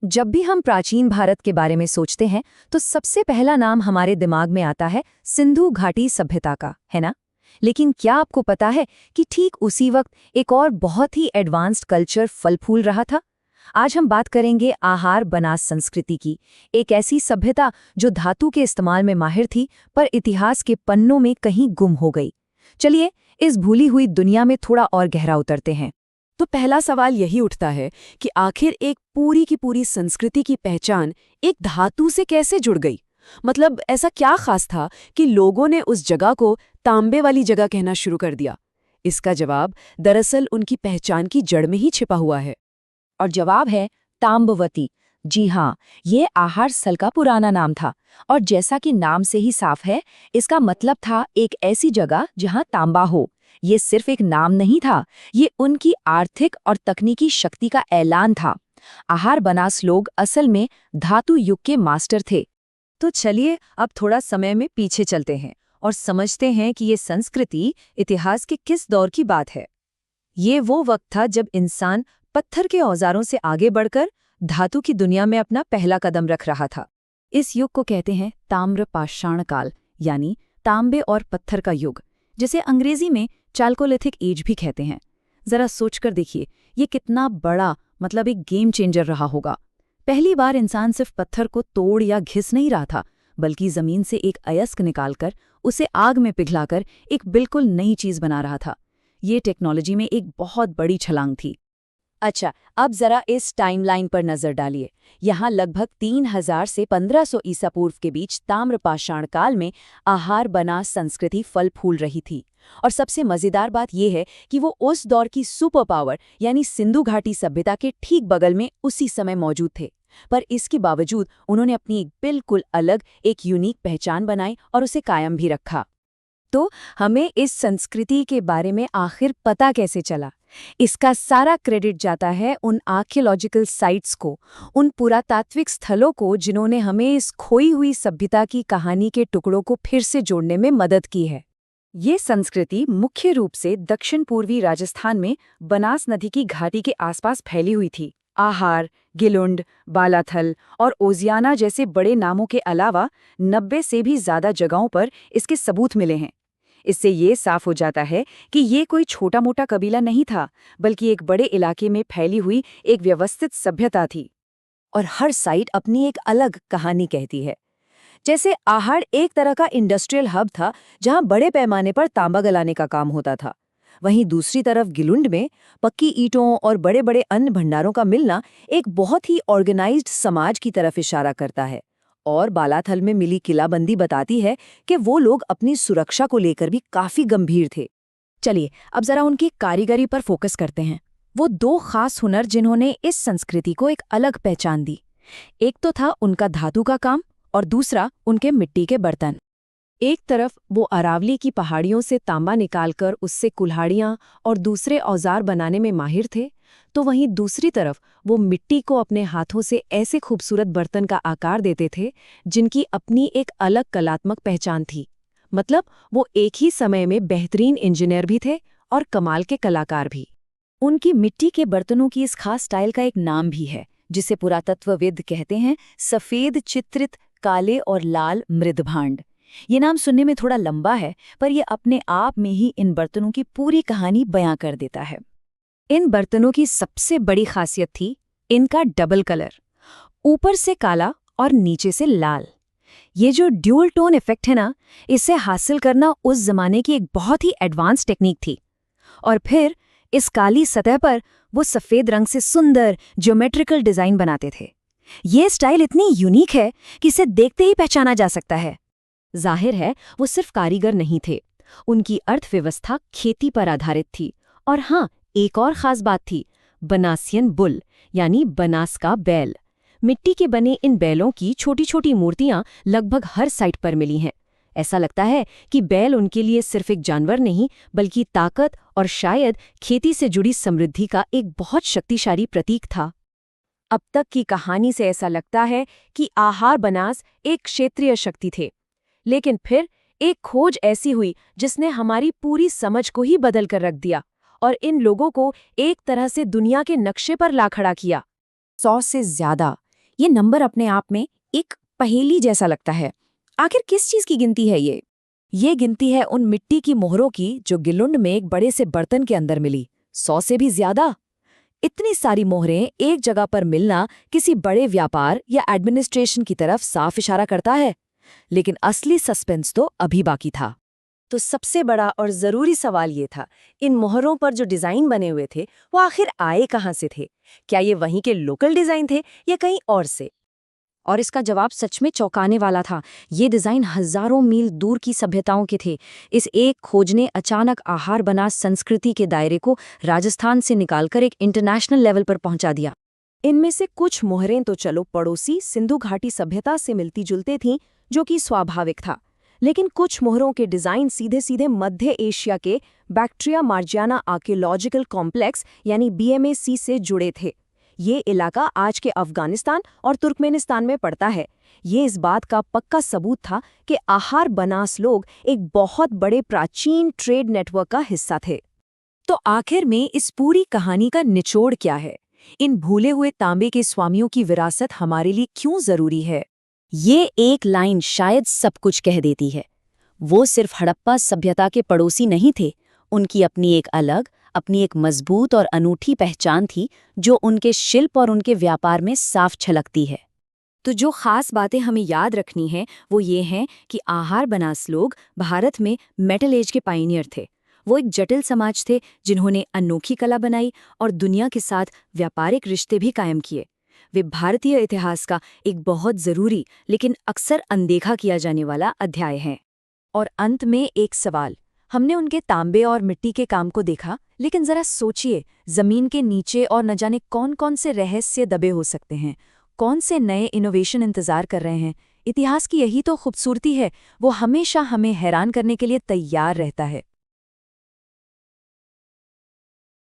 जब भी हम प्राचीन भारत के बारे में सोचते हैं तो सबसे पहला नाम हमारे दिमाग में आता है सिंधु घाटी सभ्यता का, है ना? लेकिन क्या आपको पता है कि ठीक उसी वक्त एक और बहुत ही एडवांस्ड कल्चर फल फूल रहा था? आज हम बात करेंगे आहार बनास संस्कृति की, एक ऐसी सभ्यता जो धातु के इस्तेमाल में माहिर थी पर इतिहास के पन्नों में कहीं गुम हो गई। चलिए इस भूली हुई दुनिया में थोड़ा और गहरा उतरते हैं। तो पहला सवाल यही उठता है कि आखिर एक पूरी की पूरी संस्कृति की पहचान एक धातु से कैसे जुड़ गई। मतलब ऐसा क्या खास था कि लोगों ने उस जगह को तांबे वाली जगह कहना शुरू कर दिया? इसका जवाब दरअसल उनकी पहचान की जड़ में ही छिपा हुआ है। और जवाब है ताम्बवती। जी हाँ, ये आहार स्थल का पुराना नाम था और जैसा कि नाम से ही साफ है, इसका मतलब था एक ऐसी जगह जहाँ तांबा हो। ये सिर्फ एक नाम नहीं था, ये उनकी आर्थिक और तकनीकी शक्ति का ऐलान था। आहार बनास लोग असल में धातु युग के मास्टर थे। तो चलिए अब थोड़ा समय में पीछे चलते हैं और समझते हैं कि ये संस्कृति इतिहास के किस दौर की बात है। ये वो वक्त था जब इंसान पत्थर के औजारों से आगे बढ़कर धातु की दुनिया में अपना पहला कदम रख रहा था। इस युग को कहते हैं ताम्र पाषाण काल, यानी तांबे और पत्थर का युग, जिसे अंग्रेजी में चाल्कोलिथिक एज भी कहते हैं। जरा सोचकर देखिए, ये कितना बड़ा, मतलब एक गेम चेंजर रहा होगा। पहली बार इंसान सिर्फ पत्थर को तोड़ या घिस नहीं रहा था, बल्कि जमीन से एक अयस्क निकालकर उसे आग में पिघलाकर एक बिल्कुल नई चीज बना रहा था। ये टेक्नोलॉजी में एक बहुत बड़ी छलांग थी। अच्छा, अब जरा इस टाइमलाइन पर नजर डालिए। यहाँ लगभग 3000 से 1500 ईसा पूर्व के बीच ताम्रपाषाण काल में आहार बनास संस्कृति फल फूल रही थी। और सबसे मजेदार बात यह है कि वो उस दौर की सुपर पावर यानी सिंधु घाटी सभ्यता के ठीक बगल में उसी समय मौजूद थे। पर इसके बावजूद उन्होंने अपनी एक बिल्कुल अलग, एक यूनिक पहचान बनाई और उसे कायम भी रखा। तो हमें इस संस्कृति के बारे में आखिर पता कैसे चला? इसका सारा क्रेडिट जाता है उन आर्कियोलॉजिकल साइट्स को, उन पुरातात्विक स्थलों को जिन्होंने हमें इस खोई हुई सभ्यता की कहानी के टुकड़ों को फिर से जोड़ने में मदद की है। ये संस्कृति मुख्य रूप से दक्षिण पूर्वी राजस्थान में बनास नदी की घाटी के आसपास फैली हुई थी। आहार, गिलुंड, बालाथल और ओजियाना जैसे बड़े नामों के अलावा 90 से भी ज्यादा जगहों पर इसके सबूत मिले हैं। इससे ये साफ हो जाता है कि ये कोई छोटा मोटा कबीला नहीं था, बल्कि एक बड़े इलाके में फैली हुई एक व्यवस्थित सभ्यता थी। और हर साइट अपनी एक अलग कहानी कहती है। जैसे आहार एक तरह का इंडस्ट्रियल हब था जहां बड़े पैमाने पर तांबा गलाने का काम होता था। वहीं दूसरी तरफ गिलुंड में पक्की ईंटों और बड़े बड़े अन्न भंडारों का मिलना एक बहुत ही ऑर्गेनाइज्ड समाज की तरफ इशारा करता है। और बालाथल में मिली किलाबंदी बताती है कि वो लोग अपनी सुरक्षा को लेकर भी काफी गंभीर थे। चलिए अब जरा उनकी कारीगरी पर फोकस करते हैं। वो दो खास हुनर जिन्होंने इस संस्कृति को एक अलग पहचान दी। एक तो था उनका धातु का काम और दूसरा उनके मिट्टी के बर्तन। एक तरफ वो अरावली की पहाड़ियों से तांबा निकालकर उससे कुल्हाड़ियां और दूसरे औजार बनाने में माहिर थे, तो वहीं दूसरी तरफ वो मिट्टी को अपने हाथों से ऐसे खूबसूरत बर्तन का आकार देते थे जिनकी अपनी एक अलग कलात्मक पहचान थी। मतलब वो एक ही समय में बेहतरीन इंजीनियर भी थे और कमाल के कलाकार भी। उनकी मिट्टी के बर्तनों की इस खास स्टाइल का एक नाम भी है, जिसे पुरातत्वविद कहते हैं सफेद चित्रित काले और लाल मृदभांड। ये नाम सुनने में थोड़ा लंबा है, पर यह अपने आप में ही इन बर्तनों की पूरी कहानी बयां कर देता है। इन बर्तनों की सबसे बड़ी खासियत थी इनका डबल कलर, ऊपर से काला और नीचे से लाल। ये जो ड्यूल टोन इफेक्ट है ना, इसे हासिल करना उस जमाने की एक बहुत ही एडवांस टेक्निक थी। और फिर इस काली सतह पर वो सफेद रंग से सुंदर ज्योमेट्रिकल डिजाइन बनाते थे। ये स्टाइल इतनी यूनिक है कि इसे देखते ही पहचाना जा सकता है। जाहिर है वो सिर्फ कारीगर नहीं थे, उनकी अर्थव्यवस्था खेती पर आधारित थी। और हाँ, एक और खास बात थी, बनासियन बुल यानी बनास का बैल। मिट्टी के बने इन बैलों की छोटी छोटी मूर्तियां लगभग हर साइट पर मिली हैं। ऐसा लगता है कि बैल उनके लिए सिर्फ एक जानवर नहीं, बल्कि ताकत और शायद खेती से जुड़ी समृद्धि का एक बहुत शक्तिशाली प्रतीक था। अब तक की कहानी से ऐसा लगता है कि आहार बनास एक क्षेत्रीय शक्ति थे, लेकिन फिर एक खोज ऐसी हुई जिसने हमारी पूरी समझ को ही बदल कर रख दिया और इन लोगों को एक तरह से दुनिया के नक्शे पर ला खड़ा किया। 100 से ज्यादा ये नंबर अपने आप में एक पहेली जैसा लगता है। आखिर किस चीज की गिनती है ये? ये गिनती है उन मिट्टी की मोहरों की जो गिलुंड में एक बड़े से बर्तन के अंदर मिली, 100 से भी ज्यादा। इतनी सारी मोहरें एक जगह पर मिलना किसी बड़े व्यापार या एडमिनिस्ट्रेशन की तरफ साफ इशारा करता है। लेकिन असली सस्पेंस तो अभी बाकी था। तो सबसे बड़ा और ज़रूरी सवाल ये था, इन मोहरों पर जो डिज़ाइन बने हुए थे वो आखिर आए कहाँ से थे? क्या ये वहीं के लोकल डिज़ाइन थे या कहीं और से? और इसका जवाब सच में चौंकाने वाला था। ये डिज़ाइन हजारों मील दूर की सभ्यताओं के थे। इस एक खोज ने अचानक आहार बनास संस्कृति के दायरे को राजस्थान से निकालकर एक इंटरनेशनल लेवल पर पहुंचा दिया। इनमें से कुछ मोहरें तो चलो पड़ोसी सिंधु घाटी सभ्यता से मिलती जुलती थीं, जो कि स्वाभाविक था। लेकिन कुछ मोहरों के डिज़ाइन सीधे सीधे मध्य एशिया के बैक्ट्रिया मार्जियाना आर्कियोलॉजिकल कॉम्प्लेक्स यानी BMAC से जुड़े थे। ये इलाका आज के अफगानिस्तान और तुर्कमेनिस्तान में पड़ता है। ये इस बात का पक्का सबूत था कि आहार बनास लोग एक बहुत बड़े प्राचीन ट्रेड नेटवर्क का हिस्सा थे। तो आखिर में इस पूरी कहानी का निचोड़ क्या है? इन भूले हुए तांबे के स्वामियों की विरासत हमारे लिए क्यों जरूरी है? ये एक लाइन शायद सब कुछ कह देती है। वो सिर्फ हड़प्पा सभ्यता के पड़ोसी नहीं थे, उनकी अपनी एक मजबूत और अनूठी पहचान थी जो उनके शिल्प और उनके व्यापार में साफ छलकती है। तो जो खास बातें हमें याद रखनी है वो ये हैं कि आहार बनास लोग भारत में मेटल एज के पायनियर थे। वो एक जटिल समाज थे जिन्होंने अनोखी कला बनाई और दुनिया के साथ व्यापारिक रिश्ते भी कायम किए। वे भारतीय इतिहास का एक बहुत जरूरी लेकिन अक्सर अनदेखा किया जाने वाला अध्याय हैं। और अंत में एक सवाल, हमने उनके तांबे और मिट्टी के काम को देखा, लेकिन जरा सोचिए, जमीन के नीचे और न जाने कौन कौन से रहस्य दबे हो सकते हैं, कौन से नए इनोवेशन इंतजार कर रहे हैं। इतिहास की यही तो खूबसूरती है, वो हमेशा हमें हैरान करने के लिए तैयार रहता है।